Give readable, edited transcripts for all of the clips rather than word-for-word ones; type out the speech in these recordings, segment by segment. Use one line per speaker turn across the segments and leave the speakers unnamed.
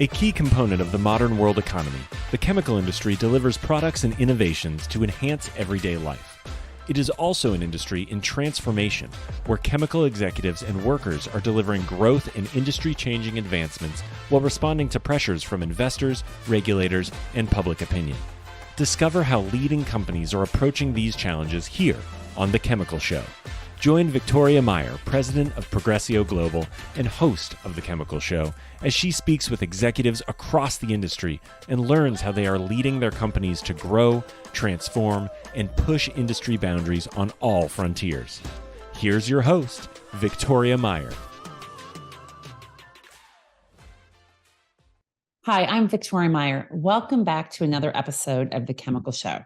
A key component of the modern world economy, the chemical industry delivers products and innovations to enhance everyday life. It is also an industry in transformation, where chemical executives and workers are delivering growth and industry-changing advancements while responding to pressures from investors, regulators, and public opinion. Discover how leading companies are approaching these challenges here on The Chemical Show. Join Victoria Meyer, president of Progressio Global and host of The Chemical Show, as she speaks with executives across the industry and learns how they are leading their companies to grow, transform, and push industry boundaries on all frontiers. Here's your host, Victoria Meyer.
Hi, I'm Victoria Meyer. Welcome back to another episode of The Chemical Show.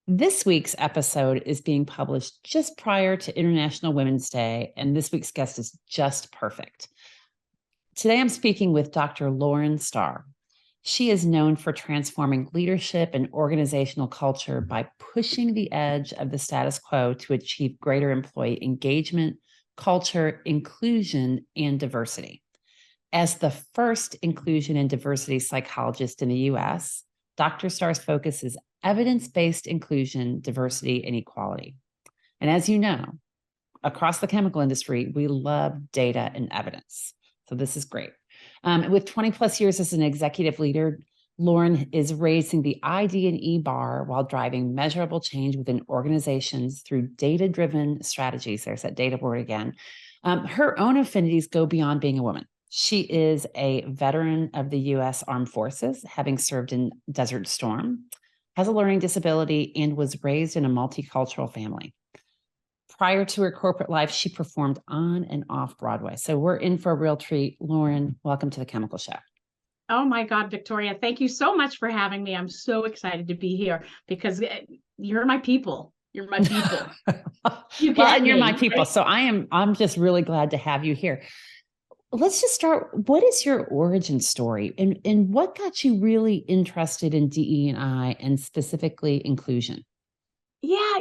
This week's episode is being published just prior to International Women's Day, and this week's guest is just perfect. Today, I'm speaking with Dr. Lauran Star. She is known for transforming leadership and organizational culture by pushing the edge of the status quo to achieve greater employee engagement, culture, inclusion, and diversity. As the first inclusion and diversity psychologist in the U.S., Dr. Star's focus is evidence-based inclusion, diversity, and equality. And as you know, across the chemical industry, we love data and evidence. So this is great. With 20 plus years as an executive leader, Lauran is raising the ID&E bar while driving measurable change within organizations through data-driven strategies. There's that data word again. Her own affinities go beyond being a woman. She is a veteran of the U.S. Armed Forces, having served in Desert Storm, has a learning disability, and was raised in a multicultural family. Prior to her corporate life, she performed on and off Broadway. So we're in for a real treat. Lauran, welcome to The Chemical Show.
Oh my God, Victoria, thank you so much for having me. I'm so excited to be here because you're my people. You're my people.
You're my people. Right? So I'm just really glad to have you here. Let's just start. What is your origin story and what got you really interested in DE&I and specifically inclusion?
Yeah,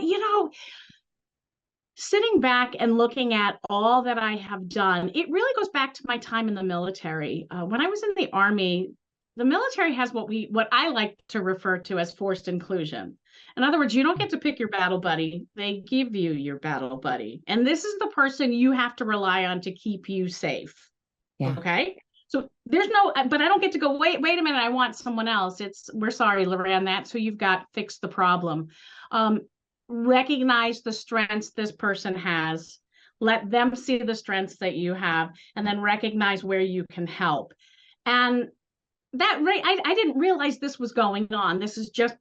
sitting back and looking at all that I have done, it really goes back to my time in the military. When I was in the Army, the military has what I like to refer to as forced inclusion. In other words, you don't get to pick your battle buddy. They give you your battle buddy. And this is the person you have to rely on to keep you safe. Yeah. Okay. So there's but I don't get to go, wait a minute, I want someone else. We're sorry, Lauran, that's who you've got, fix the problem. Recognize the strengths this person has, let them see the strengths that you have, and then recognize where you can help. And that, right, I didn't realize this was going on. This is just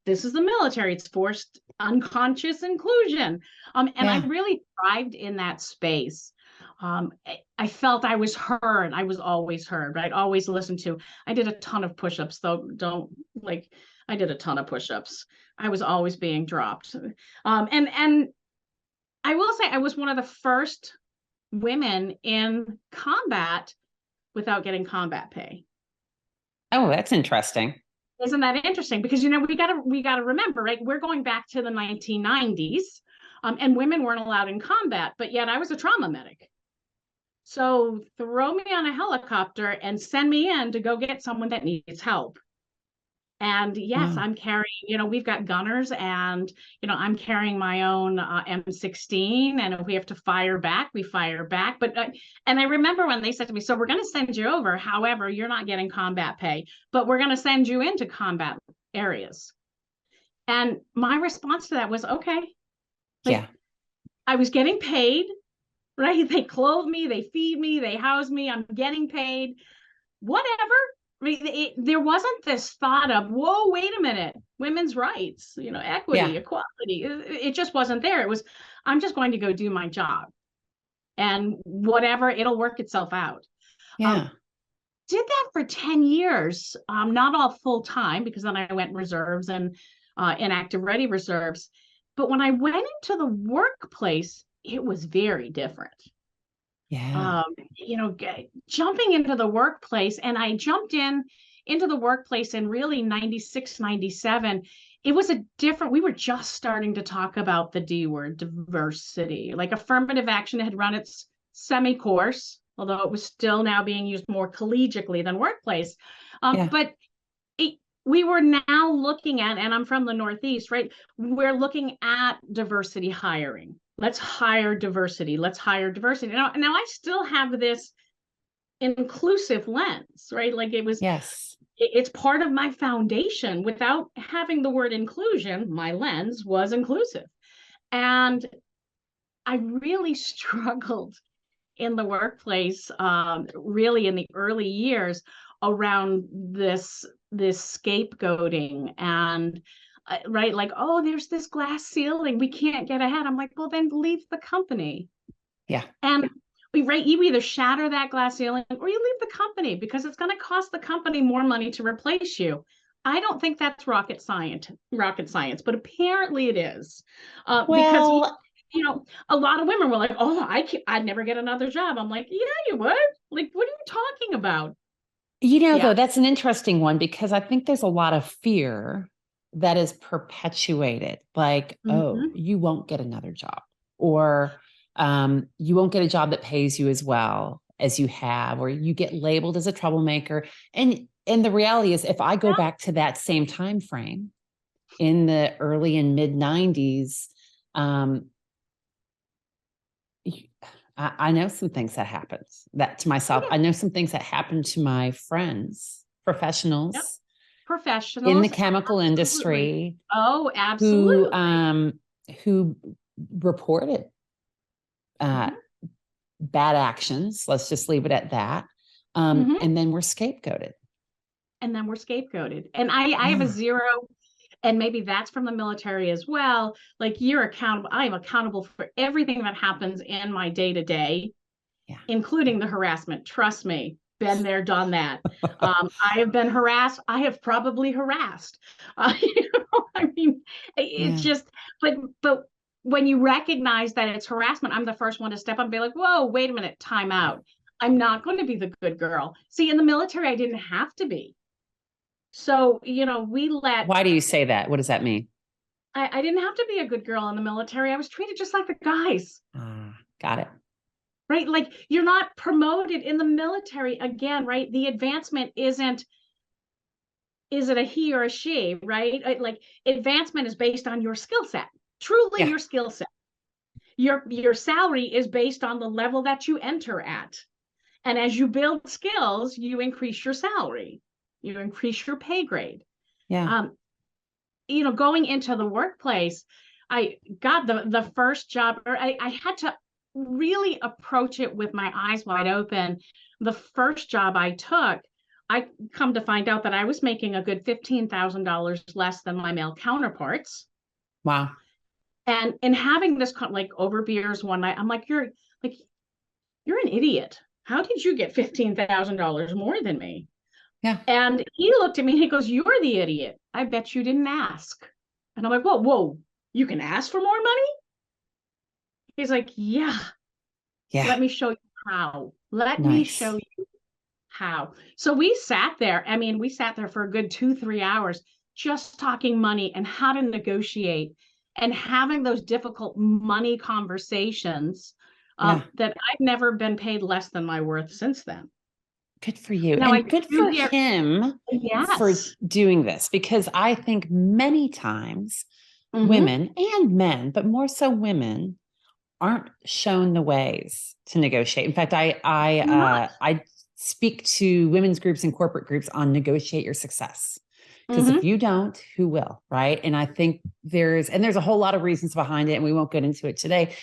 this is the military. It's forced unconscious inclusion. I really thrived in that space. I felt I was heard. I was always heard, right? Always listened to. I did a ton of push-ups, though. I did a ton of push-ups. I was always being dropped. And I will say I was one of the first women in combat without getting combat pay.
Oh, that's interesting.
Isn't that interesting? Because, we gotta remember, right? We're going back to the 1990s, and women weren't allowed in combat, but yet I was a trauma medic. So throw me on a helicopter and send me in to go get someone that needs help. And yes, I'm carrying, we've got gunners and, I'm carrying my own M16. And if we have to fire back, we fire back. But, and I remember when they said to me, so we're going to send you over. However, you're not getting combat pay, but we're going to send you into combat areas. And my response to that was, okay. I was getting paid. Right? They clothe me, they feed me, they house me, I'm getting paid, whatever. There wasn't this thought of, whoa, wait a minute, women's rights, equity, equality. It just wasn't there. It was, I'm just going to go do my job and whatever, it'll work itself out.
Yeah.
Did that for 10 years, not all full time, because then I went reserves and inactive ready reserves. But when I went into the workplace, it was very different.
Yeah.
Jumping into the workplace, and I jumped into the workplace in really 96, 97. It was we were just starting to talk about the D word, diversity. Like affirmative action had run its semi-course. although it was still now being used more collegially than workplace.
Yeah.
But we were now looking at, and I'm from the Northeast, right? We're looking at diversity hiring. Let's hire diversity. Let's hire diversity. Now I still have this inclusive lens, right? Like
Yes.
it's part of my foundation. Without having the word inclusion, my lens was inclusive. And I really struggled in the workplace, really in the early years, around this scapegoating and right, like, oh, there's this glass ceiling, we can't get ahead. I'm like, well, then leave the company.
Yeah.
And you either shatter that glass ceiling or you leave the company, because it's going to cost the company more money to replace you. I don't think that's rocket science, but apparently it is, because
Well,
a lot of women were like, oh, I'd never get another job. I'm like, yeah, you would. Like, what are you talking about?
though, that's an interesting one, because I think there's a lot of fear that is perpetuated. Like, oh,
Mm-hmm.
you won't get another job, or you won't get a job that pays you as well as you have, or you get labeled as a troublemaker. And the reality is, if I go back to that same time frame in the early and mid 90s, I know some things that happened that to myself. I know some things that happened to my friends, professionals
Yep.
in the
Professionals.
chemical
Absolutely.
industry
Oh, absolutely.
who reported
Mhm.
bad actions. Let's just leave it at that.
Mhm.
And then we're scapegoated.
And then we're scapegoated. And I have a zero, and maybe that's from the military as well. Like, you're accountable. I am accountable for everything that happens in my day to day,
Yeah.
including the harassment. Trust me, been there, done that. I have been harassed. I have probably harassed. I mean, it's
Yeah.
just, but when you recognize that it's harassment, I'm the first one to step up and be like, whoa, wait a minute, time out. I'm not going to be the good girl. See, in the military, I didn't have to be. So, we let,
Why do you say that? What does that mean?
I didn't have to be a good girl in the military. I was treated just like the guys.
Got it.
Right? Like, you're not promoted in the military again, right? The advancement isn't, is it a he or a she, right? Like, advancement is based on your skill set, truly
Yeah.
your skill set. Your salary is based on the level that you enter at. And as you build skills, you increase your salary, you increase your pay grade.
Yeah.
Going into the workplace, I got the first job, or I had to really approach it with my eyes wide open. The first job I took, I come to find out that I was making a good $15,000 less than my male counterparts.
Wow.
And in having this like over beers one night, I'm like, you're an idiot. How did you get $15,000 more than me?
Yeah.
And he looked at me and he goes, you're the idiot. I bet you didn't ask. And I'm like, whoa, you can ask for more money? He's like, yeah,
Yeah.
let me show you how. Let me
Nice.
show you how. So we sat there. I mean, we sat there for a good 2-3 hours just talking money and how to negotiate and having those difficult money conversations,
Yeah.
that I've never been paid less than my worth since then.
Good for you.
Now, I
And good
do
for
hear,
him for
yes.
doing this, because I think many times
Mhm.
women and men, but more so women, aren't shown the ways to negotiate. In fact, I speak to women's groups and corporate groups on negotiate your success. Because if
Mhm.
you don't, who will? Right. And I think there's a whole lot of reasons behind it, and we won't get into it today.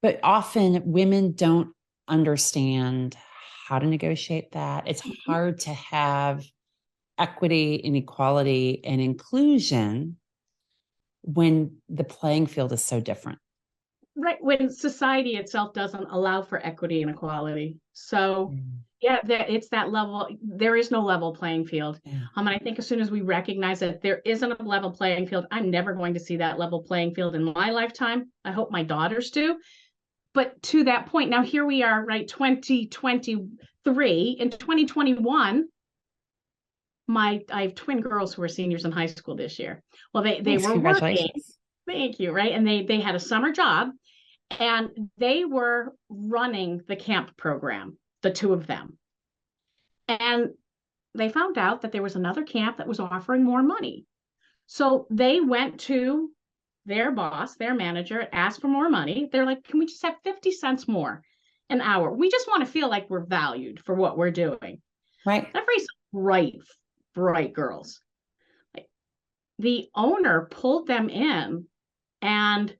But often women don't understand how to negotiate that. It's hard to have equity and equality and inclusion when the playing field is so different.
Right, when society itself doesn't allow for equity and equality. So yeah, it's that level. There is no level playing field.
Yeah.
And I think as soon as we recognize that there isn't a level playing field, I'm never going to see that level playing field in my lifetime. I hope my daughters do. But to that point, now here we are, right? 2023. In 2021, I have twin girls who are seniors in high school this year. Well, they
Nice.
were working.
Congratulations.
Thank you. Right. And they had a summer job, and they were running the camp program. the two of them. And they found out that there was another camp that was offering more money. So they went to their boss, their manager, asked for more money. They're like, can we just have 50 cents more an hour? We just want to feel like we're valued for what we're doing.
Right.
They're very bright girls. The owner pulled them in and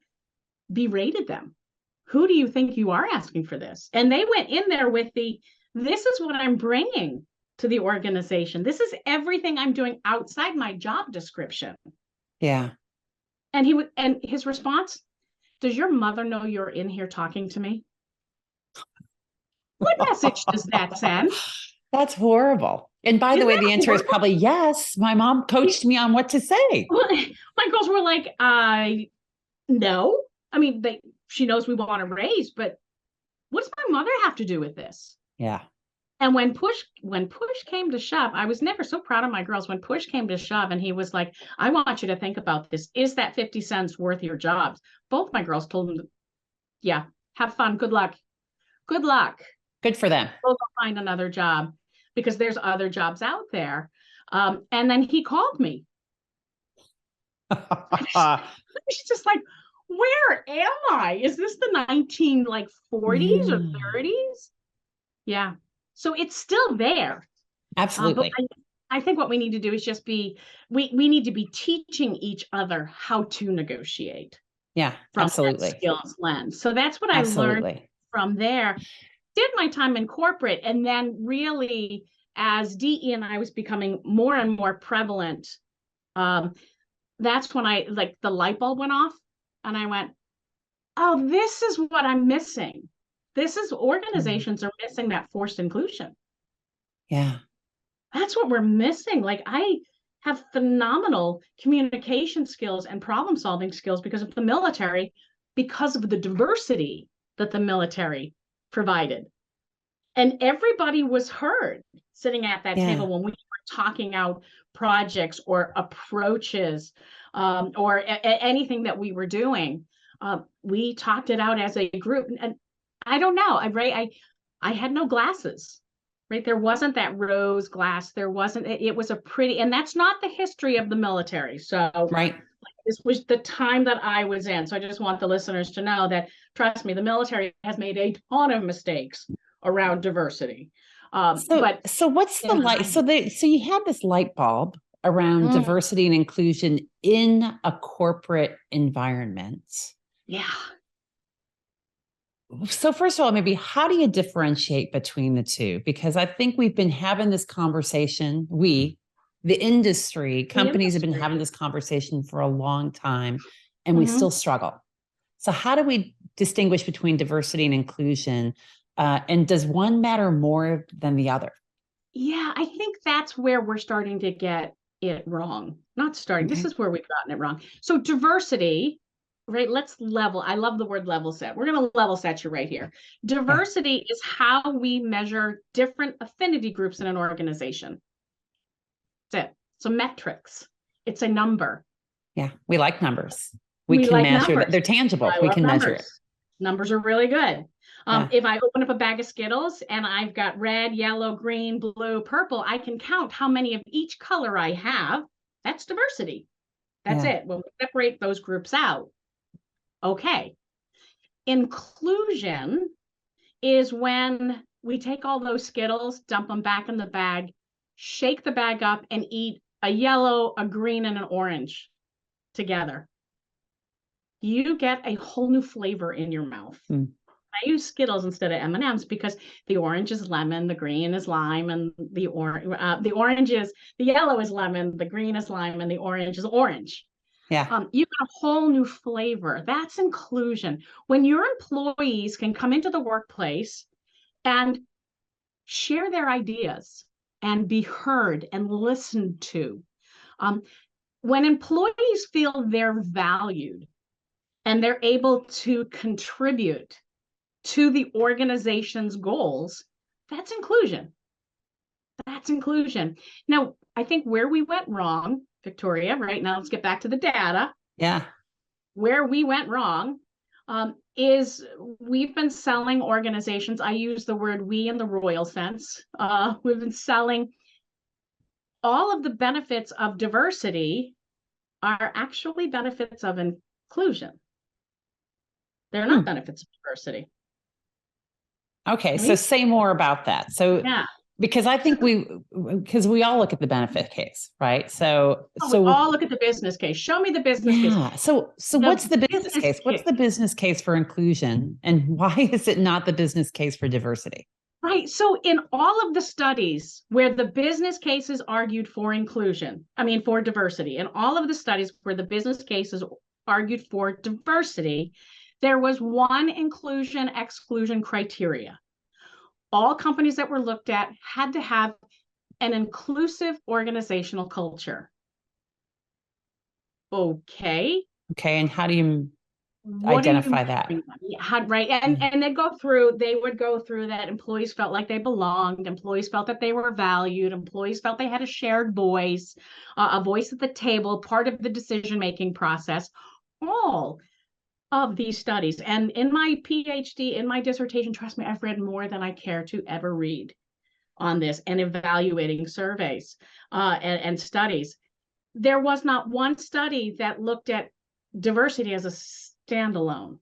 berated them. Who do you think you are asking for this? And they went in there with this is what I'm bringing to the organization. This is everything I'm doing outside my job description.
Yeah.
And his response, does your mother know you're in here talking to me? What message does that send?
That's horrible. And by the way, the answer is probably yes. My mom coached me on what to say.
My girls were like, no. I mean, she knows we want to raise, but what does my mother have to do with this?
Yeah.
And when push came to shove, I was never so proud of my girls. When push came to shove and he was like, I want you to think about this. Is that 50 cents worth your jobs? Both my girls told him, yeah, have fun. Good luck. Good luck.
Good for them.
Go find another job because there's other jobs out there. And then he called me. She's just like, where am I? Is this the 40s or 30s? Yeah. So it's still there.
Absolutely.
But I think what we need to do is just we need to be teaching each other how to negotiate.
Yeah,
from
absolutely.
That skills lens. So that's what I learned from there. Did my time in corporate, and then really as DE&I was becoming more and more prevalent, that's when the light bulb went off and I went, oh, this is what I'm missing. Organizations are missing that forced inclusion.
Yeah.
That's what we're missing. I have phenomenal communication skills and problem solving skills because of the military, because of the diversity that the military provided. And everybody was heard sitting at that table when we were talking out projects or approaches or anything that we were doing. We talked it out as a group. And I don't know, I had no glasses, right? There wasn't that rose glass. There wasn't, it was a pretty, and that's not the history of the military. So
right.
This was the time that I was in. So I just want the listeners to know that, trust me, the military has made a ton of mistakes around diversity.
So what's the light? So you had this light bulb around diversity and inclusion in a corporate environment.
Yeah.
So first of all, maybe how do you differentiate between the two? Because I think we've been having this conversation, the industry, companies have been having this conversation for a long time, and we still struggle. So how do we distinguish between diversity and inclusion? And does one matter more than the other?
Yeah, I think that's where we're starting to get it wrong. Not starting, this is where we've gotten it wrong. So diversity, right? Let's level. I love the word level set. We're going to level set you right here. Diversity is how we measure different affinity groups in an organization. That's it. So metrics. It's a number.
Yeah, we like numbers. We can measure that. They're tangible. We can measure it.
Numbers are really good. If I open up a bag of Skittles and I've got red, yellow, green, blue, purple, I can count how many of each color I have. That's diversity. That's it. When we separate those groups out. Okay. Inclusion is when we take all those Skittles, dump them back in the bag, shake the bag up, and eat a yellow, a green, and an orange together. You get a whole new flavor in your mouth. I use Skittles instead of M&Ms because the orange is lemon, the green is lime, and the yellow is lemon, the green is lime, and the orange is orange.
Yeah.
You get a whole new flavor. That's inclusion. When your employees can come into the workplace and share their ideas and be heard and listened to. When employees feel they're valued and they're able to contribute to the organization's goals, that's inclusion. That's inclusion. Now, I think where we went wrong, Victoria, right now, let's get back to the data.
Yeah.
Where we went wrong is we've been selling organizations. I use the word we in the royal sense. We've been selling all of the benefits of diversity are actually benefits of inclusion. They're not benefits of diversity.
Okay,
Right?
so say more about that. So,
Yeah,
because I think because we all look at the benefit case, right? So,
we all look at the business case. Show me the business case.
yeah. So what's the business case? What's
case.
the business case for inclusion, and why is it not the business case for diversity?
Right. So in all of the studies where the business cases argued for inclusion, for diversity, in all of the studies where the business cases argued for diversity, there was one inclusion exclusion criteria. All companies that were looked at had to have an inclusive organizational culture. Okay.
Okay, and how do you
What
identify that?
Right. And they would go through that employees felt like they belonged, employees felt that they were valued, employees felt they had a shared voice, a voice at the table, part of the decision-making process. All of these studies. And in my PhD, in my dissertation, trust me, I've read more than I care to ever read on this and evaluating surveys and studies. There was not one study that looked at diversity as a standalone.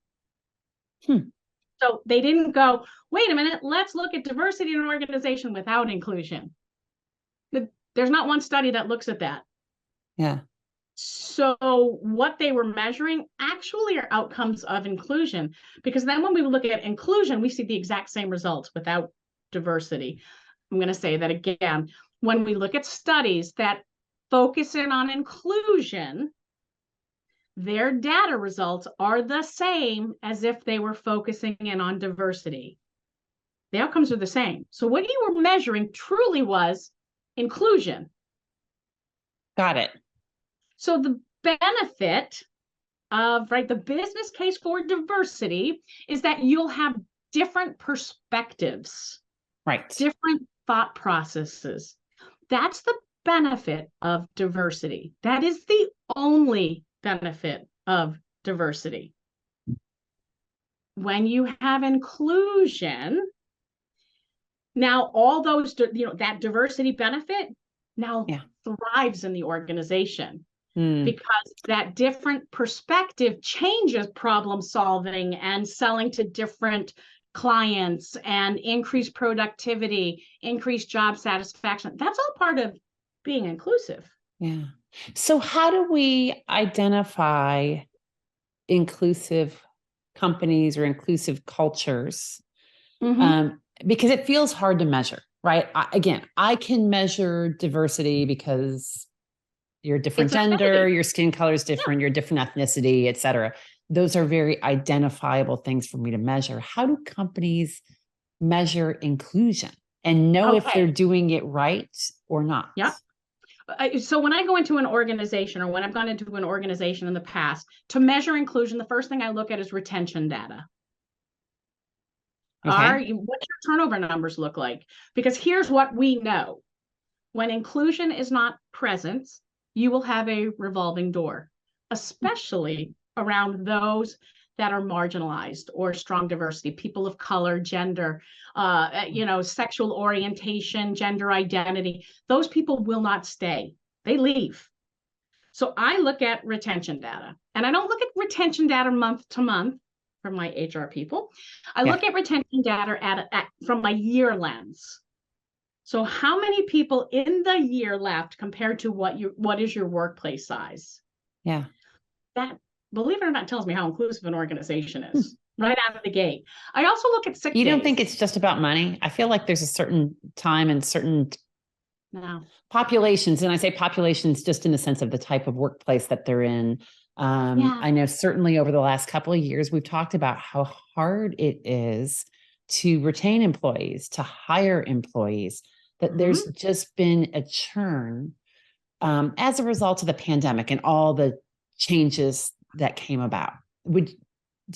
So they didn't go, wait a minute, let's look at diversity in an organization without inclusion. There's not one study that looks at that.
Yeah.
So what they were measuring actually are outcomes of inclusion, because then when we look at inclusion, we see the exact same results without diversity. I'm going to say that again. When we look at studies that focus in on inclusion, their data results are the same as if they were focusing in on diversity. The outcomes are the same. So what you were measuring truly was inclusion.
Got it.
So the benefit of the business case for diversity is that you'll have different perspectives,
right?
Different thought processes. That's the benefit of diversity. That is the only benefit of diversity. When you have inclusion, now all those, that diversity benefit now thrives in the organization because that different perspective changes problem solving and selling to different clients and increased productivity, increased job satisfaction. That's all part of being inclusive.
Yeah. So how do we identify inclusive companies or inclusive cultures? Because it feels hard to measure, right? I can measure diversity because you're a different gender, your skin color is different, you're different ethnicity, et cetera. Those are very identifiable things for me to measure. How do companies measure inclusion and know if they're doing it right or not?
Yeah. So when I go into an organization, or when I've gone into an organization in the past, to measure inclusion, the first thing I look at is retention data. What's your turnover numbers look like? Because here's what we know. When inclusion is not present, you will have a revolving door, especially around those that are marginalized or strong diversity, people of color, gender, sexual orientation, gender identity. Those people will not stay. They leave. So I look at retention data, and I don't look at retention data month to month from my HR people. I look at retention data from a year lens. So how many people in the year left compared to what is your workplace size?
Yeah.
That, believe it or not, tells me how inclusive an organization is right out of the gate. I also look at sick days.
You don't think it's just about money? I feel like there's a certain time and certain populations, and I say populations just in the sense of the type of workplace that they're in. I know certainly over the last couple of years, we've talked about how hard it is to retain employees, to hire employees, that there's just been a churn as a result of the pandemic and all the changes that came about. Do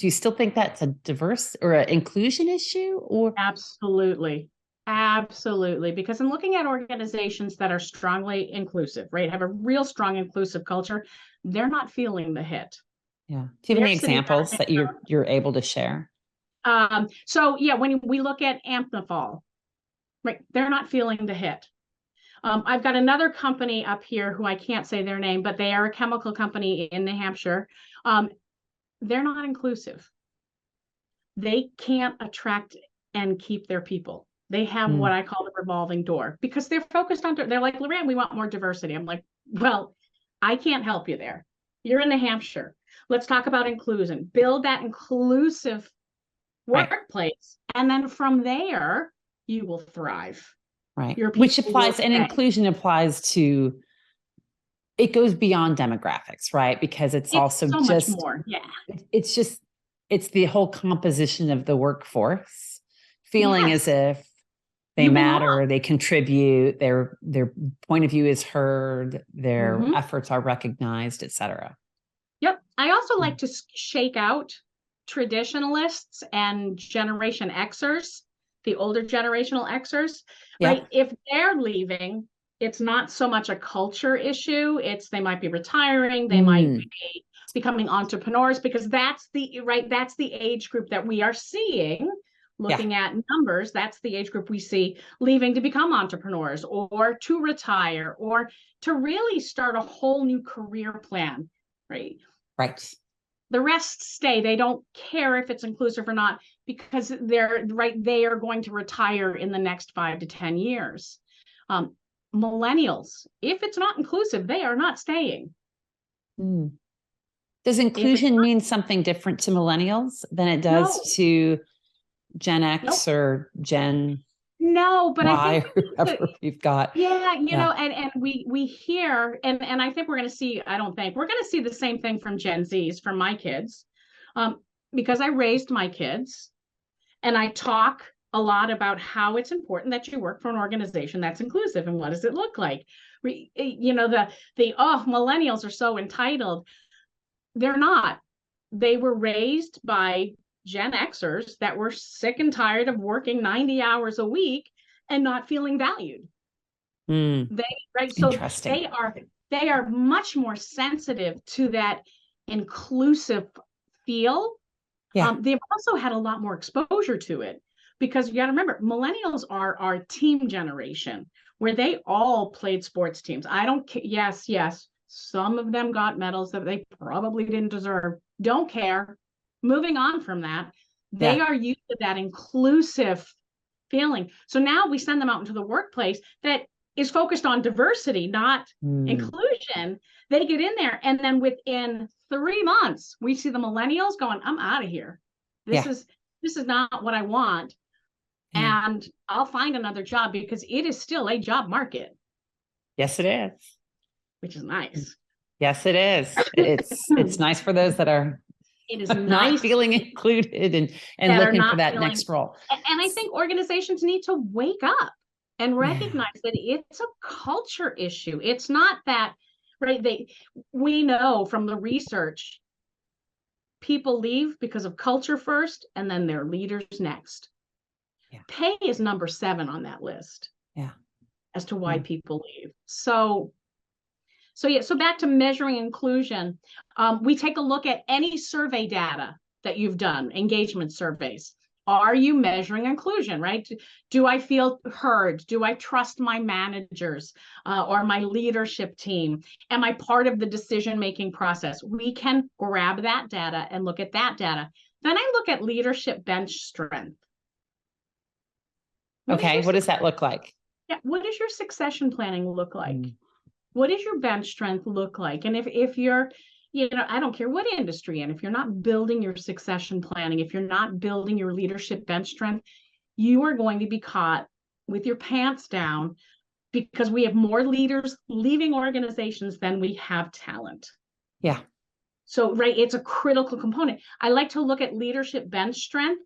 you still think that's a diverse or an inclusion issue? Or
Absolutely. Because I'm looking at organizations that are strongly inclusive, right? Have a real strong inclusive culture. They're not feeling the hit.
Yeah. Do you have
They're
any
sitting down
examples
and
that you're able to share?
So yeah, when we look at Amplifol, right, they're not feeling the hit. I've got another company up here who I can't say their name, but they are a chemical company in New Hampshire. They're not inclusive. They can't attract and keep their people. They have what I call the revolving door because they're focused on, they're like, Lauran, we want more diversity. I'm like, well, I can't help you there. You're in New Hampshire. Let's talk about inclusion. Build that inclusive workplace. And then from there, you will thrive.
Right.
Your
Which
people
applies,
will
and
stay.
inclusion applies to, it goes beyond demographics, right? Because it's also
so much more. Yeah.
it's just, it's the whole composition of the workforce feeling
Yes.
as if they
You
matter,
belong.
they contribute, their point of view is heard, their
Mhm.
efforts are recognized, et cetera.
Yep. I also like to shake out traditionalists and Generation Xers, the older generational Xers,
Yeah.
right? If they're leaving, it's not so much a culture issue. It's they might be retiring, they might be becoming entrepreneurs because that's the age group that we are seeing. Looking at numbers, that's the age group we see leaving to become entrepreneurs or to retire or to really start a whole new career plan, right?
Right.
The rest stay. They don't care if it's inclusive or not because they are going to retire in the next 5 to 10 years. Millennials, if it's not inclusive, they are not staying.
Does inclusion mean something different to millennials than it does to Gen X or Gen
but
Y,
I think
whoever we've got?
Yeah, and we hear, and I think we're going to see, I don't think, we're going to see the same thing from Gen Zs, from my kids, because I raised my kids, and I talk a lot about how it's important that you work for an organization that's inclusive, and what does it look like? Millennials are so entitled. They're not. They were raised by Gen Xers that were sick and tired of working 90 hours a week and not feeling valued. So they are much more sensitive to that inclusive feel. They've also had a lot more exposure to it because you got to remember, millennials are our team generation where they all played sports teams. I don't care. Yes, some of them got medals that they probably didn't deserve. Don't care. Moving on from that, they are used to that inclusive feeling. So now we send them out into the workplace that is focused on diversity, not inclusion. They get in there, and then within 3 months, we see the millennials going, "I'm out of here. This is not what I want, and I'll find another job because it is still a job market."
Yes, it is.
Which is nice.
Yes, it is. It's nice for those that are not feeling included and looking for that next role.
And I think organizations need to wake up and recognize that it's a culture issue. It's not that, right? We know from the research, people leave because of culture first, and then their leaders next. Pay is number 7 on that list. As to why people leave. So back to measuring inclusion. We take a look at any survey data that you've done, engagement surveys. Are you measuring inclusion, right? Do I feel heard? Do I trust my managers or my leadership team? Am I part of the decision-making process? We can grab that data and look at that data. Then I look at leadership bench strength.
Okay, what does that look like?
Yeah, what does your succession planning look like? What does your bench strength look like? And if you're, I don't care what industry, and if you're not building your succession planning, if you're not building your leadership bench strength, you are going to be caught with your pants down because we have more leaders leaving organizations than we have talent. So, it's a critical component. I like to look at leadership bench strength,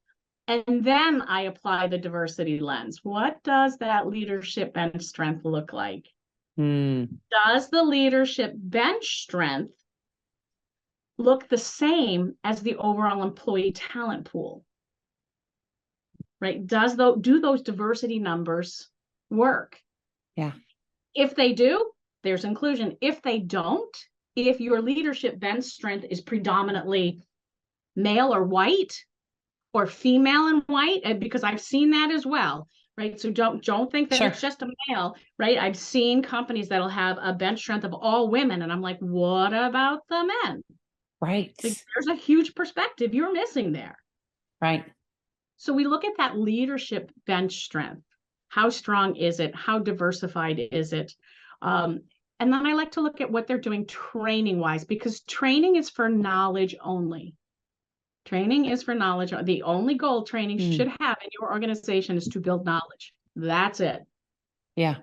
and then I apply the diversity lens. What does that leadership bench strength look like? Does the leadership bench strength look the same as the overall employee talent pool? Right? Do those diversity numbers work? If they do, there's inclusion. If they don't, if your leadership bench strength is predominantly male or white, or female and white, because I've seen that as well, right? So don't think that it's just a male, right? I've seen companies that'll have a bench strength of all women, and I'm like, what about the men?
Right.
Like, there's a huge perspective you're missing there.
Right.
So we look at that leadership bench strength. How strong is it? How diversified is it? And then I like to look at what they're doing training wise, because training is for knowledge only. Training is for knowledge. The only goal training should have in your organization is to build knowledge. That's it.
Yeah.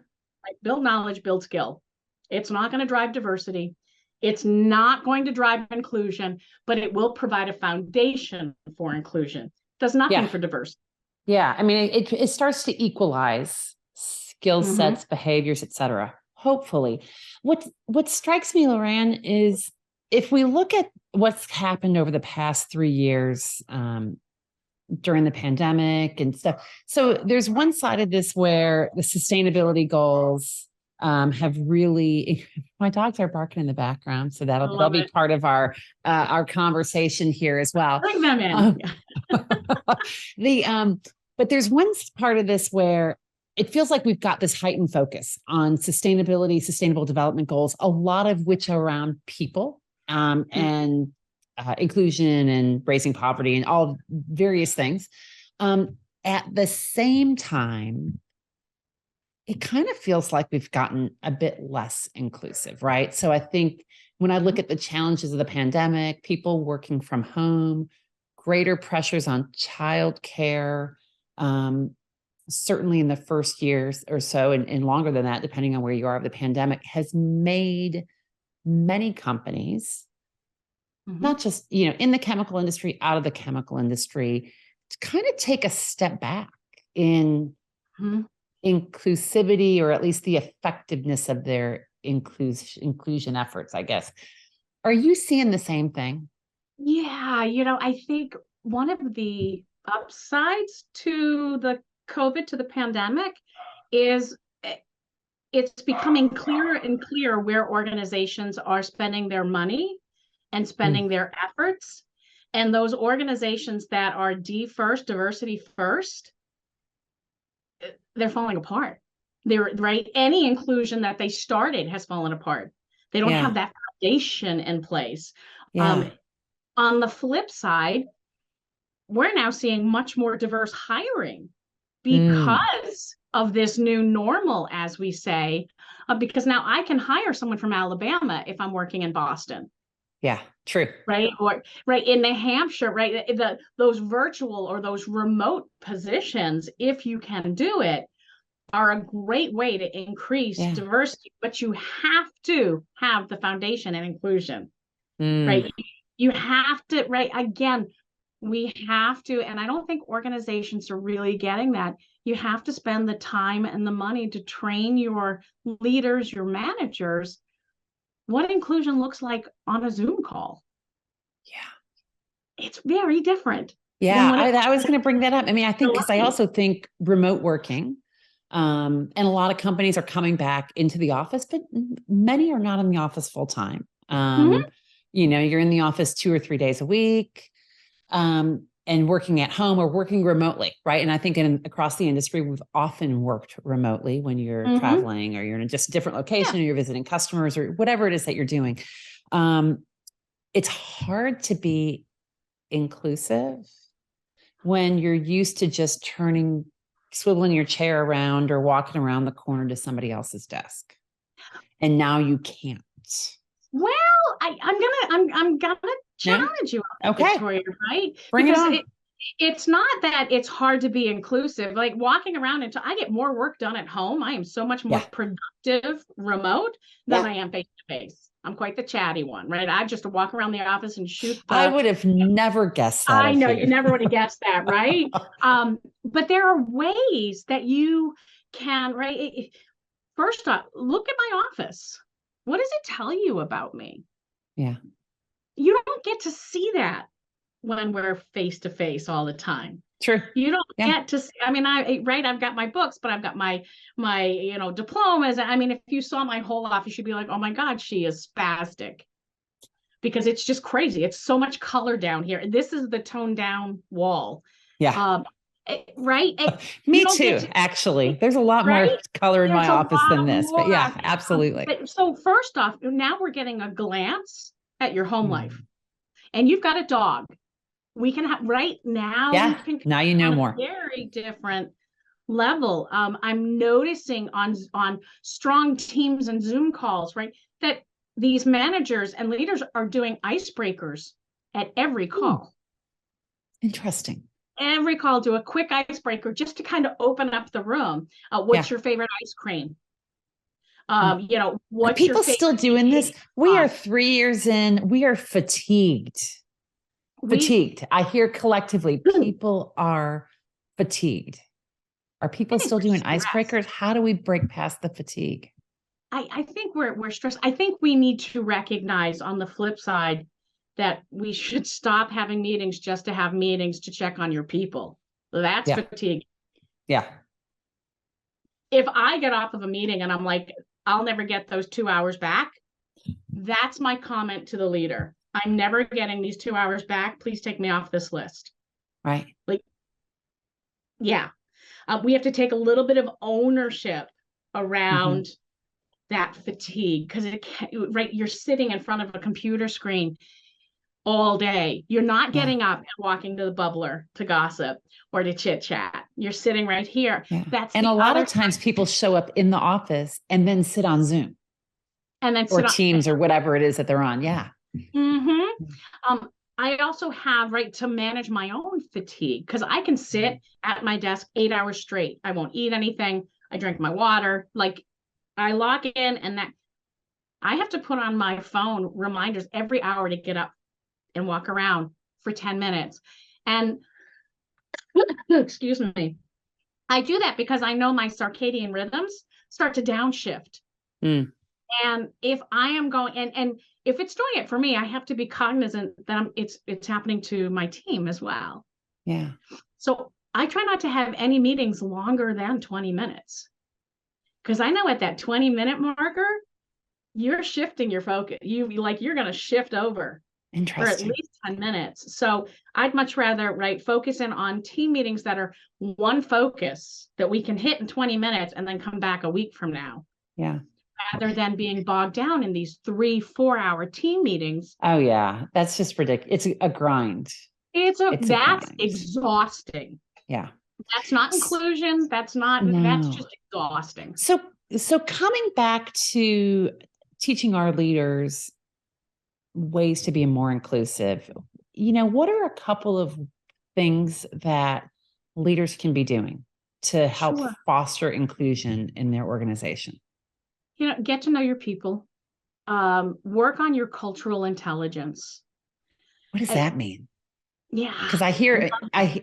Like, build knowledge, build skill. It's not going to drive diversity. It's not going to drive inclusion, but it will provide a foundation for inclusion. It does nothing for diversity.
Yeah. I mean, it starts to equalize skill sets, behaviors, et cetera. Hopefully. What strikes me, Lauran, is if we look at what's happened over the past 3 years during the pandemic and stuff. So there's one side of this where the sustainability goals have really, my dogs are barking in the background, so that'll be part of our conversation here as well.
Bring them in.
But there's one part of this where it feels like we've got this heightened focus on sustainability, sustainable development goals, a lot of which are around people and inclusion and raising poverty and all various things. At the same time, it kind of feels like we've gotten a bit less inclusive, right? So I think when I look at the challenges of the pandemic, people working from home, greater pressures on childcare, certainly in the first years or so, and longer than that, depending on where you are of the pandemic, has made many companies, not just, in the chemical industry, out of the chemical industry, to kind of take a step back in inclusivity, or at least the effectiveness of their inclusion efforts, I guess. Are you seeing the same thing?
Yeah, I think one of the upsides to the COVID, to the pandemic, is it's becoming clearer and clearer where organizations are spending their money and spending their efforts. And those organizations that are D first, diversity first, they're falling apart. They're right. Any inclusion that they started has fallen apart. They don't have that foundation in place. On the flip side, we're now seeing much more diverse hiring because of this new normal, as we say, because now I can hire someone from Alabama if I'm working in Boston.
Yeah, true.
Right. Or right in New Hampshire, right. Those virtual or those remote positions, if you can do it, are a great way to increase diversity, but you have to have the foundation and inclusion, right? You have to, right? Again, we have to, and I don't think organizations are really getting that. You have to spend the time and the money to train your leaders, your managers, what inclusion looks like on a Zoom call. Yeah. It's very different.
Yeah, I was going to bring that up. I mean, I think, because I also think remote working, and a lot of companies are coming back into the office, but many are not in the office full time. You're in the office 2 or 3 days a week, and working at home or working remotely, right? And I think across the industry, we've often worked remotely when you're traveling, or you're in just a different location, or you're visiting customers, or whatever it is that you're doing. It's hard to be inclusive when you're used to just swiveling your chair around or walking around the corner to somebody else's desk, and now you can't. Well,
I'm gonna challenge you on that, Victoria, right?
Bring it on.
It's not that it's hard to be inclusive. Like, walking around I get more work done at home. I am so much more productive remote than I am face to face. I'm quite the chatty one, right? I just walk around the office and shoot.
I would have never guessed that.
I know you never would have guessed that, right? But there are ways that you can, right? First off, look at my office. What does it tell you about me?
Yeah.
You don't get to see that when we're face to face all the time.
True.
You don't get to see, I've got my books, but I've got my diplomas. I mean, if you saw my whole office, you'd be like, oh my God, she is spastic. because it's just crazy. It's so much color down here. This is the toned down wall.
Yeah.
Right?
Me too, actually. There's a lot more
right?
color in
There's
my
a
office than
lot
this, but
more
yeah,
of it.
absolutely.
So first off, now we're getting a glance at your home life, and you've got a dog. We can have right now.
Yeah.
We can
Now you know
on
more.
a very different level. I'm noticing on strong teams and Zoom calls, right, that these managers and leaders are doing icebreakers at every call.
Interesting.
Every call, do a quick icebreaker just to kind of open up the room. What's your favorite ice cream? You know, what's
are people
your
still doing this? We are 3 years in. We are fatigued. Fatigued. I hear collectively people are fatigued. Are people still doing icebreakers? How do we break past the fatigue?
I think we're stressed. I think we need to recognize on the flip side that we should stop having meetings just to have meetings to check on your people. That's fatigue.
Yeah.
If I get off of a meeting and I'm like, I'll never get those 2 hours back, that's my comment to the leader. I'm never getting these 2 hours back. Please take me off this list.
Right.
Like, yeah. We have to take a little bit of ownership around that fatigue, because right, you're sitting in front of a computer screen all day. You're not getting up and walking to the bubbler to gossip or to chit chat. You're sitting right here.
And a lot of times people show up in the office and then sit on Zoom
and then
or Teams or whatever it is that they're on. Yeah.
I also have, right, to manage my own fatigue, because I can sit at my desk 8 hours straight. I won't eat anything. I drink my water. Like, I log in, and that I have to put on my phone reminders every hour to get up and walk around for 10 minutes. And excuse me, I do that because I know my circadian rhythms start to downshift. And if I am going, and if it's doing it for me, I have to be cognizant that it's happening to my team as well.
Yeah.
So I try not to have any meetings longer than 20 minutes. Because I know at that 20-minute marker, you're shifting your focus. You're going to shift over for at least 10 minutes. So I'd much rather, right, focus in on team meetings that are one focus that we can hit in 20 minutes and then come back a week from now.
Yeah.
Rather than being bogged down in these 3-4 hour team meetings.
Oh yeah. That's just ridiculous. It's a grind.
That's exhausting.
Yeah.
That's not inclusion. That's just exhausting.
So coming back to teaching our leaders ways to be more inclusive, what are a couple of things that leaders can be doing to help foster inclusion in their organization?
Get to know your people, work on your cultural intelligence.
What does that mean?
Yeah.
Because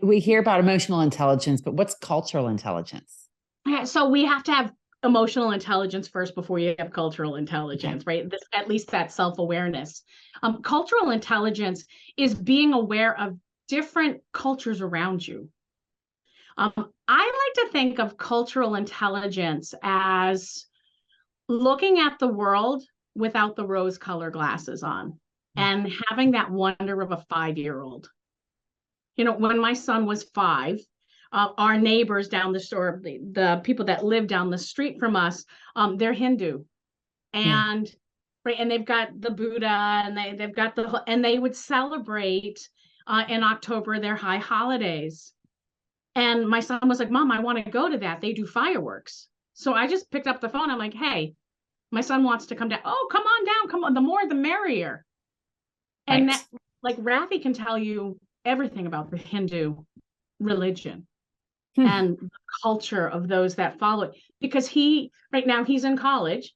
we hear about emotional intelligence, but what's cultural intelligence?
Yeah, so we have to have emotional intelligence first before you have cultural intelligence, right? At least that self-awareness. Cultural intelligence is being aware of different cultures around you. I like to think of cultural intelligence as looking at the world without the rose-colored glasses on and having that wonder of a 5-year-old. When my son was 5, our neighbors down the store, the people that live down the street from us, they're Hindu, and right, and they've got the Buddha, and they've got and they would celebrate in October their high holidays. And my son was like, "Mom, I want to go to that. They do fireworks." So I just picked up the phone. I'm like, "Hey, my son wants to come down." "Oh, come on down. Come on. The more, the merrier." And that, like, Rafi can tell you everything about the Hindu religion and the culture of those that follow it, because right now he's in college.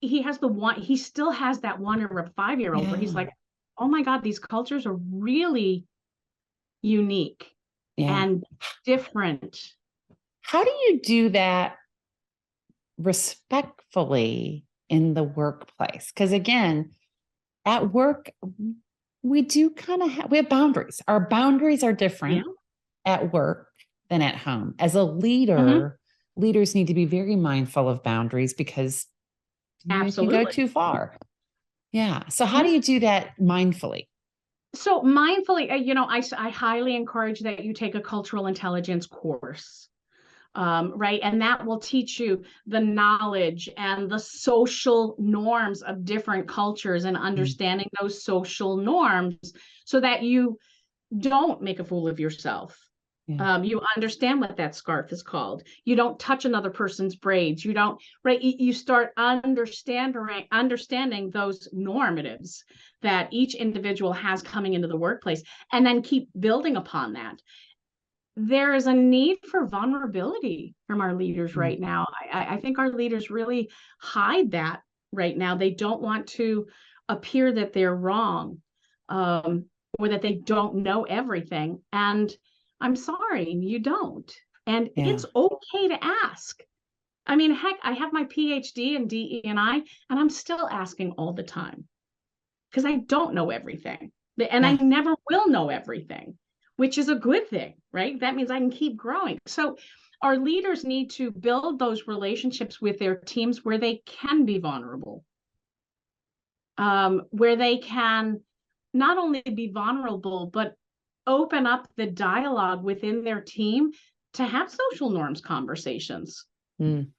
He still has that wonder of a 5-year-old where he's like, "Oh my God, these cultures are really unique and different."
How do you do that respectfully in the workplace? Because again, at work, we do kind of we have boundaries. Our boundaries are different at work than at home. As a leader, leaders need to be very mindful of boundaries, because you can go too far. Yeah. So how do you do that mindfully?
So mindfully, I highly encourage that you take a cultural intelligence course. Right. And that will teach you the knowledge and the social norms of different cultures and understanding those social norms so that you don't make a fool of yourself.
Yeah.
You understand what that scarf is called. You don't touch another person's braids. You don't, right? You start understanding those normatives that each individual has coming into the workplace, and then keep building upon that. There is a need for vulnerability from our leaders right now. I think our leaders really hide that right now. They don't want to appear that they're wrong, or that they don't know everything. And I'm sorry, you don't. And
Yeah.
it's okay to ask. I mean, heck, I have my PhD in DE&I, and I'm still asking all the time because I don't know everything. And I
Yeah.
never will know everything, which is a good thing, right? That means I can keep growing. So our leaders need to build those relationships with their teams where they can be vulnerable, where they can not only be vulnerable, but open up the dialogue within their team to have social norms conversations.
Mm.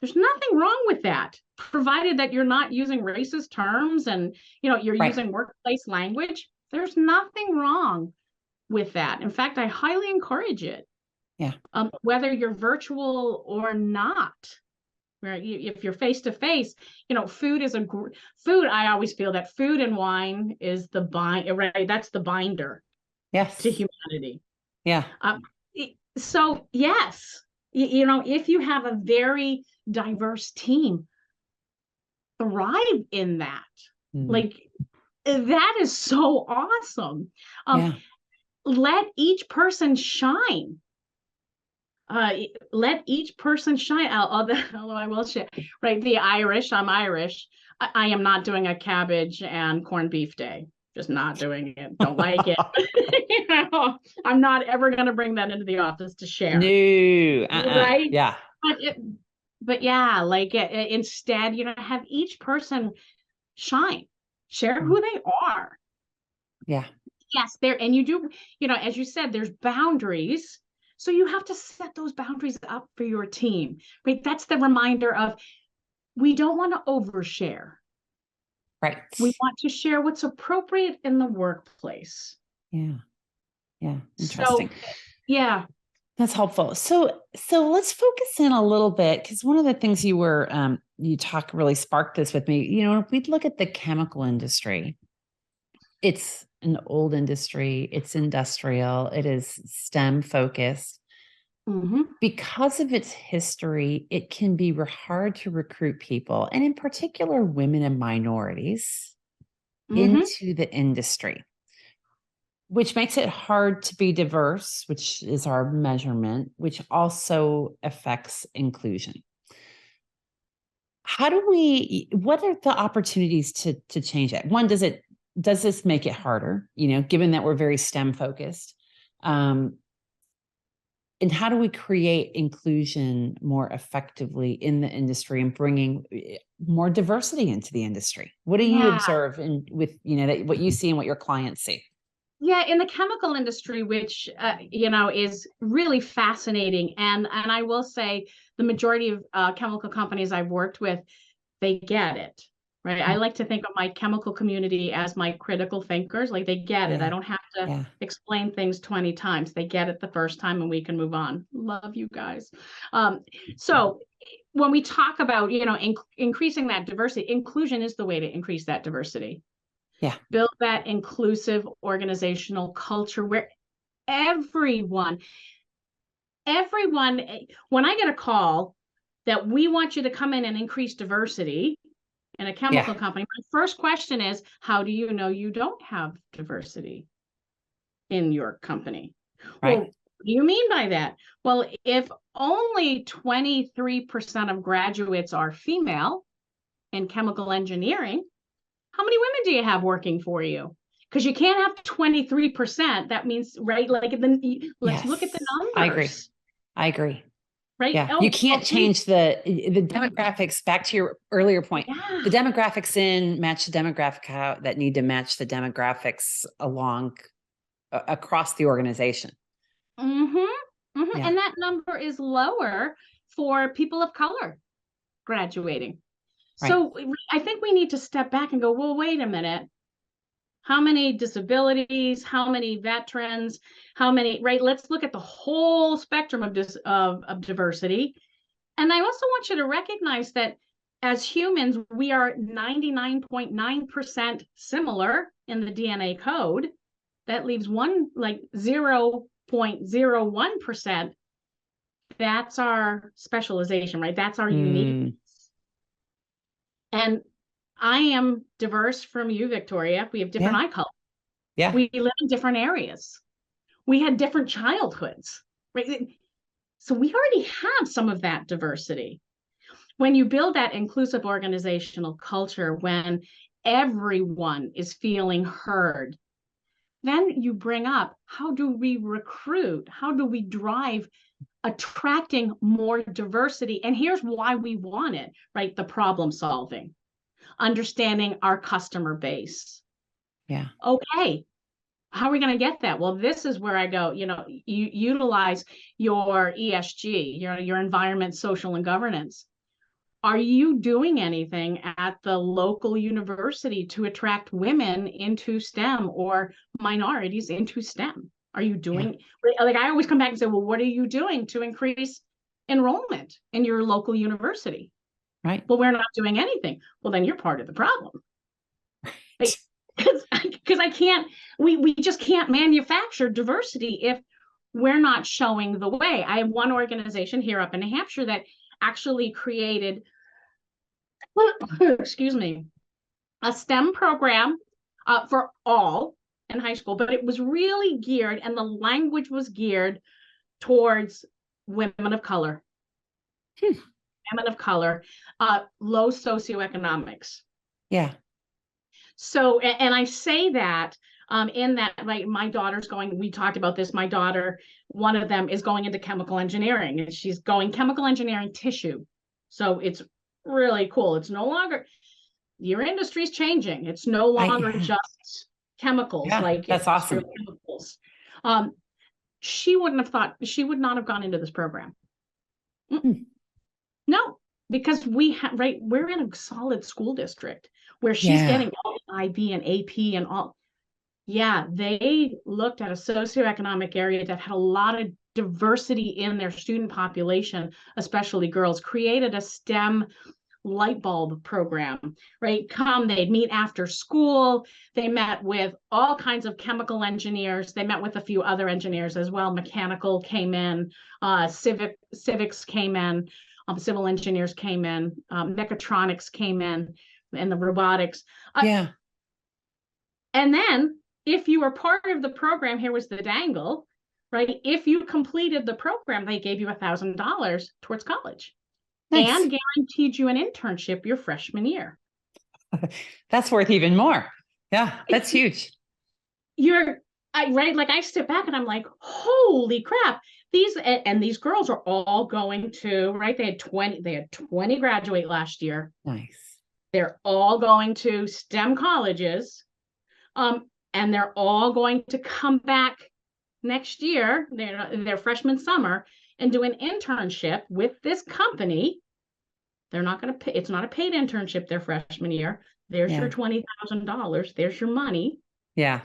There's nothing wrong with that, provided that you're not using racist terms and you're
Right.
using workplace language. There's nothing wrong with that. In fact, I highly encourage it.
Yeah.
Whether you're virtual or not, where if you're face to face, food is food. I always feel that food and wine is the right. That's the binder
Yes.
to humanity.
Yeah.
So yes, if you have a very diverse team, thrive in that. Like, that is so awesome.
Yeah.
Let each person shine. Let each person shine. Although I will share, right? I'm Irish. I am not doing a cabbage and corned beef day. Just not doing it. Don't like it. I'm not ever going to bring that into the office to share.
No.
Right?
Yeah.
But yeah, like instead, have each person shine, share who they are.
Yeah.
Yes, and you do, as you said, there's boundaries. So you have to set those boundaries up for your team, right? That's the reminder of, we don't want to overshare.
Right.
We want to share what's appropriate in the workplace.
Yeah. Yeah. Interesting.
So, yeah.
That's helpful. So let's focus in a little bit, because one of the things you talk really sparked this with me. If we look at the chemical industry, it's an old industry. It's industrial. It is STEM focused. Because of its history, it can be hard to recruit people, and in particular, women and minorities into the industry, which makes it hard to be diverse, which is our measurement, which also affects inclusion. What are the opportunities to change that? One, does this make it harder, given that we're very STEM focused? And how do we create inclusion more effectively in the industry and bringing more diversity into the industry? What do you observe what you see and what your clients see?
Yeah, in the chemical industry, which is really fascinating, and I will say the majority of chemical companies I've worked with, they get it, right? I like to think of my chemical community as my critical thinkers. Like, they get it. I don't have to explain things 20 times. They get it the first time, and we can move on. Love you guys. So when we talk about increasing that diversity, inclusion is the way to increase that diversity.
Yeah.
Build that inclusive organizational culture where everyone, when I get a call that we want you to come in and increase diversity in a chemical company, my first question is, how do you know you don't have diversity in your company?
Right.
Well, what do you mean by that? Well, if only 23% of graduates are female in chemical engineering, how many women do you have working for you? Because you can't have 23%. That means, right? Like, then let's look at the numbers.
I agree.
right?
Yeah.
Oh,
You can't
well,
change the demographics. Back to your earlier point,
yeah.
the demographics match the demographic out that need to match the demographics along across the organization.
And that number is lower for people of color graduating.
Right.
So I think we need to step back and go, well, wait a minute. How many disabilities, how many veterans, how many, right? Let's look at the whole spectrum of diversity. And I also want you to recognize that as humans, we are 99.9% similar in the DNA code. That leaves 0.01%. That's our specialization, right? That's our uniqueness. And I am diverse from you, Victoria. We have different eye color.
Yeah.
We live in different areas. We had different childhoods, right? So we already have some of that diversity. When you build that inclusive organizational culture, when everyone is feeling heard, then you bring up, how do we recruit? How do we drive attracting more diversity? And here's why we want it, right? The problem solving, understanding our customer base.
Yeah.
Okay. How are we going to get that? Well, this is where I go, you utilize your ESG, your environment, social, and governance. Are you doing anything at the local university to attract women into STEM or minorities into STEM? Are you doing, like, I always come back and say, well, what are you doing to increase enrollment in your local university?
Right.
Well, we're not doing anything. Well, then you're part of the problem. Because I can't, we just can't manufacture diversity if we're not showing the way. I have one organization here up in New Hampshire that actually created, excuse me, a STEM program for all in high school, but it was really geared, and the language was geared towards women of color. Women of color, low socioeconomics.
Yeah.
So, and I say that in that, like, my daughter's going, we talked about this, my daughter, one of them is going into chemical engineering, and she's going chemical engineering tissue. So it's really cool. It's no longer, your industry's changing. It's no longer just chemicals, like
that's awesome.
Chemicals. She would not have gone into this program. No, because we're in a solid school district where she's getting all the IB and AP and all. Yeah, they looked at a socioeconomic area that had a lot of diversity in their student population, especially girls, created a STEM light bulb program, right? They'd meet after school. They met with all kinds of chemical engineers. They met with a few other engineers as well. Mechanical came in, civics came in, civil engineers came in, mechatronics came in, and the robotics. And then if you were part of the program, here was the dangle, right? If you completed the program, they gave you $1,000 towards college. Nice. And guaranteed you an internship your freshman year.
That's worth even more. Yeah, that's huge.
Right? Like, I step back and I'm like, holy crap. These girls are all going to, right? They had 20 graduate last year.
Nice.
They're all going to STEM colleges. And they're all going to come back next year, their freshman summer, and do an internship with this company. They're not going to pay. It's not a paid internship their freshman year. There's your $20,000. There's your money.
Yeah.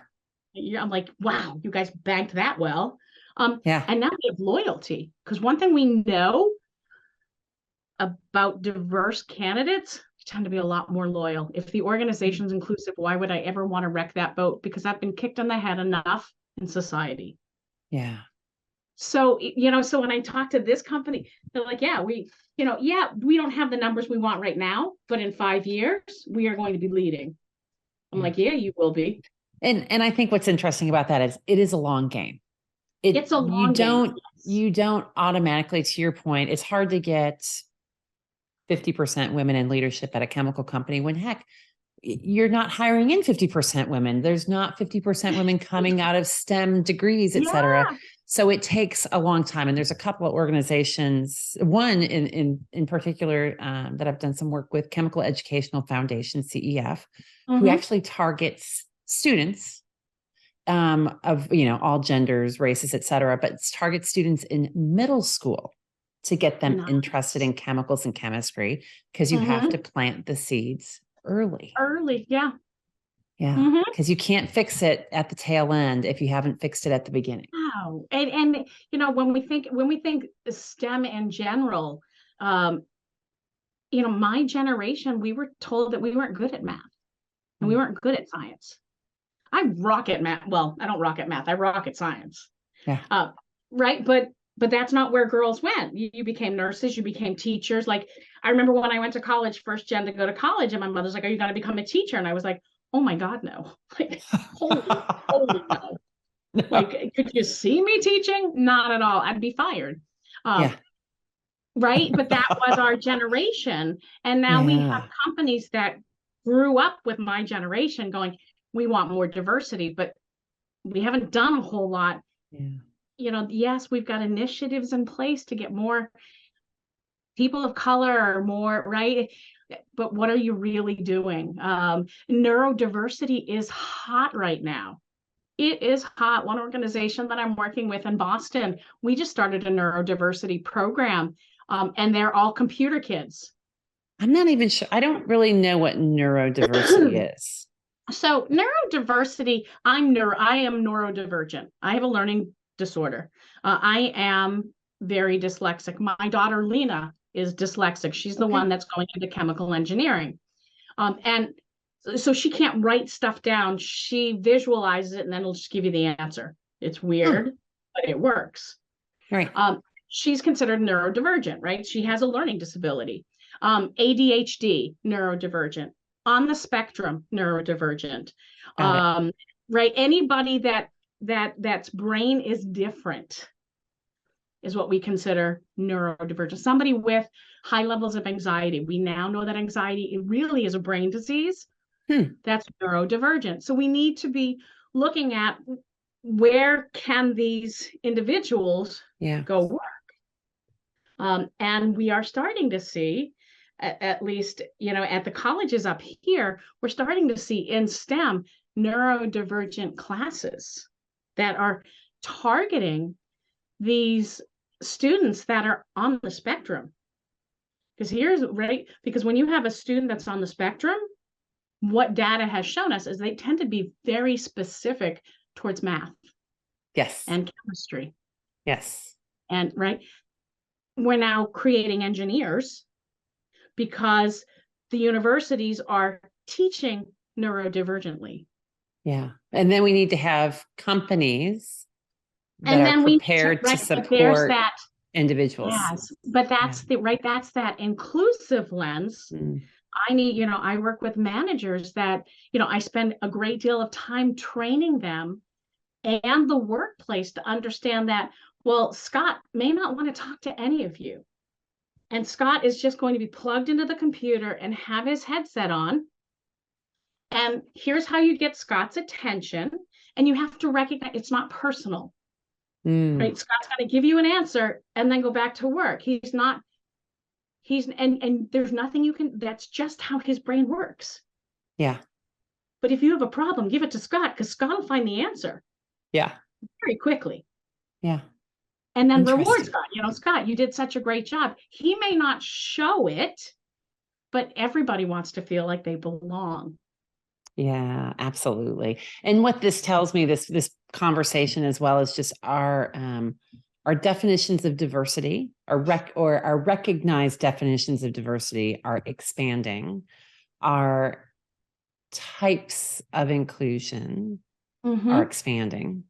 I'm like, wow, you guys banked that well. And now we have loyalty, because one thing we know about diverse candidates, tend to be a lot more loyal. If the organization's inclusive, why would I ever want to wreck that boat? Because I've been kicked in the head enough in society.
Yeah.
So, so when I talk to this company, they're like, we don't have the numbers we want right now, but in 5 years, we are going to be leading. I'm like, yeah, you will be.
And I think what's interesting about that is it is a long game.
It's a long game.
You don't automatically, to your point, it's hard to get 50% women in leadership at a chemical company when, heck, you're not hiring in 50% women. There's not 50% women coming out of STEM degrees, et cetera. So it takes a long time, and there's a couple of organizations, one in particular that I've done some work with, Chemical Educational Foundation, CEF, who actually targets students of all genders, races, et cetera, but targets students in middle school to get them interested in chemicals and chemistry, because you have to plant the seeds early.
Yeah.
Yeah, because you can't fix it at the tail end if you haven't fixed it at the beginning.
Wow. And when we think STEM in general, my generation, we were told that we weren't good at math and we weren't good at science. I rock at math. Well, I don't rock at math. I rock at science.
Yeah.
Right. But that's not where girls went. You became nurses, you became teachers. Like, I remember when I went to college, first gen to go to college, and my mother's like, "Are you going to become a teacher?" And I was like, "Oh my God, no." Like, holy no. No. Like, could you see me teaching? Not at all. I'd be fired. Right. But that was our generation. And now we have companies that grew up with my generation going, we want more diversity, but we haven't done a whole lot. Yes, we've got initiatives in place to get more people of color or more, right? But what are you really doing? Neurodiversity is hot right now. It is hot. One organization that I'm working with in Boston, we just started a neurodiversity program, and they're all computer kids.
I'm not even sure. I don't really know what neurodiversity is.
So neurodiversity, I am neurodivergent. I have a learning disorder. I am very dyslexic. My daughter, Lena, is dyslexic. She's the one that's going into chemical engineering. And so she can't write stuff down. She visualizes it and then it'll just give you the answer. It's weird, but it works.
Right.
She's considered neurodivergent, right? She has a learning disability. ADHD, neurodivergent. On the spectrum, neurodivergent. Right? Anybody that's brain is different is what we consider neurodivergent. Somebody with high levels of anxiety. We now know that anxiety, it really is a brain disease. That's neurodivergent. So we need to be looking at, where can these individuals go work? And we are starting to see, at least, at the colleges up here, we're starting to see in STEM neurodivergent classes that are targeting these students that are on the spectrum. Because when you have a student that's on the spectrum, what data has shown us is they tend to be very specific towards math.
Yes.
And chemistry.
Yes.
And we're now creating engineers because the universities are teaching neurodivergently.
Yeah. And then we need to have companies that
and
are
then
prepared to support individuals.
Yes, but that's that's that inclusive lens. I work with managers that, I spend a great deal of time training them and the workplace to understand that, well, Scott may not want to talk to any of you. And Scott is just going to be plugged into the computer and have his headset on. And here's how you get Scott's attention. And you have to recognize it's not personal. Right? Scott's got to give you an answer and then go back to work. And there's nothing you can, that's just how his brain works. Yeah. But if you have a problem, give it to Scott, because Scott will find the answer. Yeah. Very quickly. Yeah. And then reward Scott. Scott, you did such a great job. He may not show it, but everybody wants to feel like they belong.
Yeah, absolutely. And what this tells me, this conversation, as well as just our definitions of diversity, our recognized definitions of diversity, are expanding. Our types of inclusion are expanding.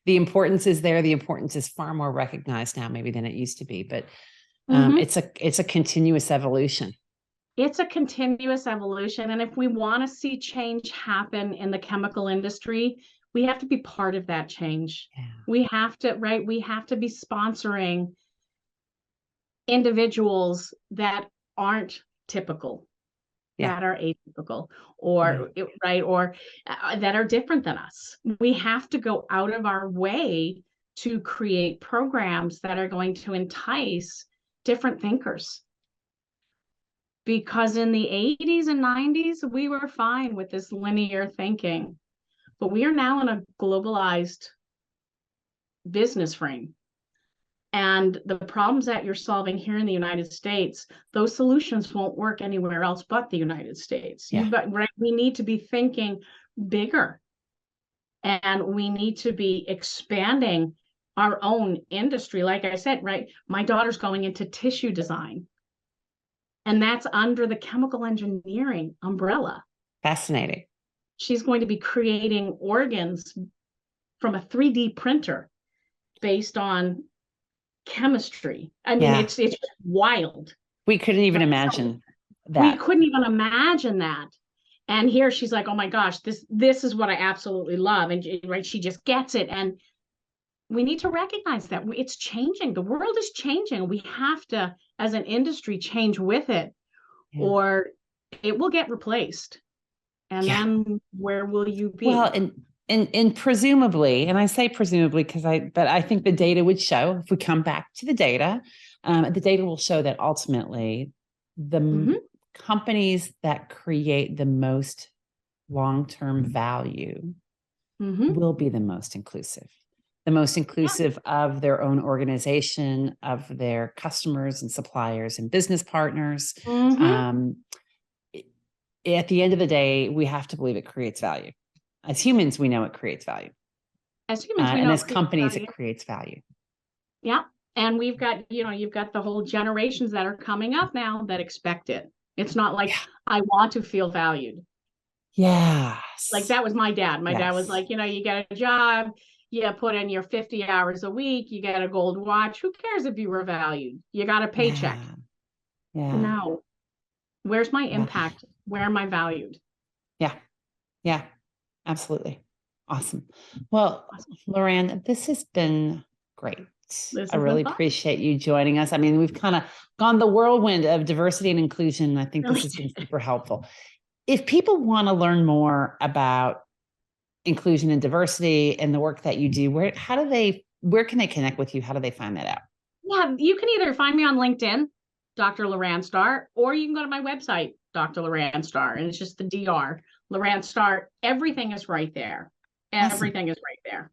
The importance is there. The importance is far more recognized now, maybe, than it used to be. But it's a continuous evolution.
It's a continuous evolution. And if we want to see change happen in the chemical industry, we have to be part of that change. Yeah. We have to be sponsoring individuals that aren't typical. that are atypical or right or that are different than us. We have to go out of our way to create programs that are going to entice different thinkers. Because in the 80s and 90s, we were fine with this linear thinking, but we are now in a globalized business frame. And the problems that you're solving here in the United States, those solutions won't work anywhere else but the United States.
Yeah.
Right? We need to be thinking bigger. And we need to be expanding our own industry. Like I said, right, my daughter's going into tissue design. And that's under the chemical engineering umbrella.
Fascinating.
She's going to be creating organs from a 3D printer based on chemistry. I mean, it's wild.
We couldn't even imagine that.
We couldn't even imagine that. And here she's like, oh my gosh, this is what I absolutely love. And right, she just gets it. And we need to recognize that it's changing. The world is changing. We have to, as an industry, change with it, or it will get replaced. And then where will you be?
Well, and presumably, and I say presumably but I think the data would show, if we come back to the data will show that ultimately the companies that create the most long-term value will be the most inclusive. The most inclusive of their own organization, of their customers and suppliers and business partners. At the end of the day, we have to believe it creates value. As humans, we know it creates value.
As humans, we know
and as companies, it creates value.
Yeah. And we've got, you've got the whole generations that are coming up now that expect it. It's not like, I want to feel valued.
Yes.
Like that was my dad. My dad was like, you get a job, you put in your 50 hours a week, you get a gold watch. Who cares if you were valued? You got a paycheck. No. Where's my impact? Where am I valued?
Yeah, absolutely. Awesome. Well, Lauran, this has been great. I really appreciate you joining us. I mean, we've kind of gone the whirlwind of diversity and inclusion. I think this has been super helpful. If people want to learn more about inclusion and diversity and the work that you do, where can they connect with you? How do they find that out?
Yeah, you can either find me on LinkedIn, Dr. Lauran Star, or you can go to my website, Dr. Lauran Star, and it's just the DR, Lauran Star. Everything is right there. Everything is right there.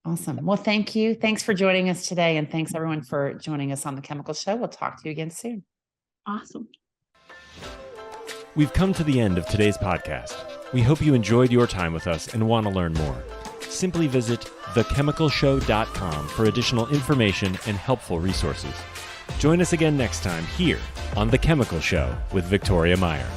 Awesome. Well, thank you. Thanks for joining us today. And thanks everyone for joining us on The Chemical Show. We'll talk to you again soon.
Awesome.
We've come to the end of today's podcast. We hope you enjoyed your time with us and want to learn more. Simply visit thechemicalshow.com for additional information and helpful resources. Join us again next time here on The Chemical Show with Victoria Meyer.